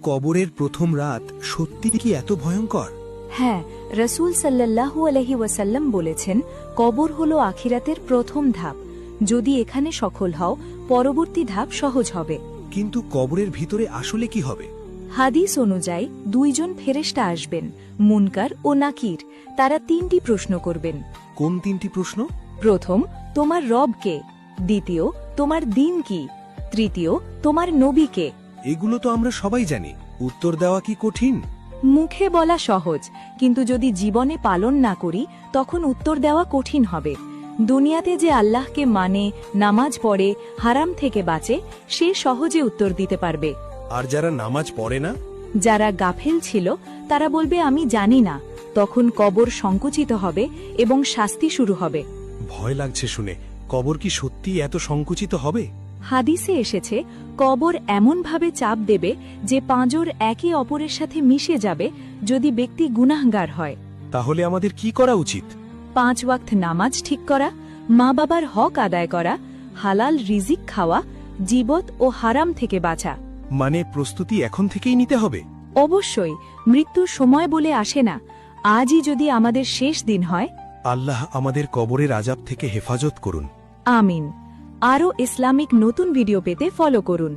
কবরের প্রথম রাত সত্যি কি এত ভয়ঙ্কর? হ্যাঁ, রাসূল সাল্লাল্লাহু আলাইহি ওয়াসাল্লাম বলেছেন, কবর হলো আখিরাতের প্রথম ধাপ। যদি এখানে সফল হও, পরবর্তী ধাপ সহজ হবে। কিন্তু কবরের ভিতরে আসলে কি হবে? হাদিস অনুযায়ী দুইজন ফেরেশতা আসবেন, মুনকার ও নাকির। তারা তিনটি প্রশ্ন করবেন। কোন তিনটি প্রশ্ন? প্রথম, তোমার রব কে? দ্বিতীয়, তোমার দিন কি? তৃতীয়, তোমার নবী কে? এগুলো তো আমরা সবাই জানি, উত্তর দেওয়া কি কঠিন? মুখে বলা সহজ, কিন্তু যদি জীবনে পালন না করি তখন উত্তর দেওয়া কঠিন হবে। দুনিয়াতে যে আল্লাহকে মানে, নামাজ পড়ে, হারাম থেকে বাঁচে, সে সহজে উত্তর দিতে পারবে। আর যারা নামাজ পড়ে না? যারা গাফেল ছিল তারা বলবে আমি জানি না। তখন কবর সংকুচিত হবে এবং শাস্তি শুরু হবে। ভয় লাগছে শুনে। কবর কি সত্যি এত সংকুচিত হবে? হাদিসে এসেছে, কবর এমনভাবে চাপ দেবে যে পাঁজর একে অপরের সাথে মিশে যাবে যদি ব্যক্তি গুনাহগার হয়। তাহলে আমাদের কি করা উচিত? 5 ওয়াক্ত নামাজ ঠিক করা, মা বাবার হক আদায় করা, হালাল রিজিক খাওয়া, জীবত ও হারাম থেকে বাঁচা। মানে প্রস্তুতি এখন থেকেই নিতে হবে? অবশ্যই, মৃত্যুর সময় বলে আসে না। আজই যদি আমাদের শেষ দিন হয়। আল্লাহ আমাদের কবরের আযাব থেকে হেফাজত করুন। আমিন। আরও ইসলামিক নতুন ভিডিও পেতে ফলো করুন।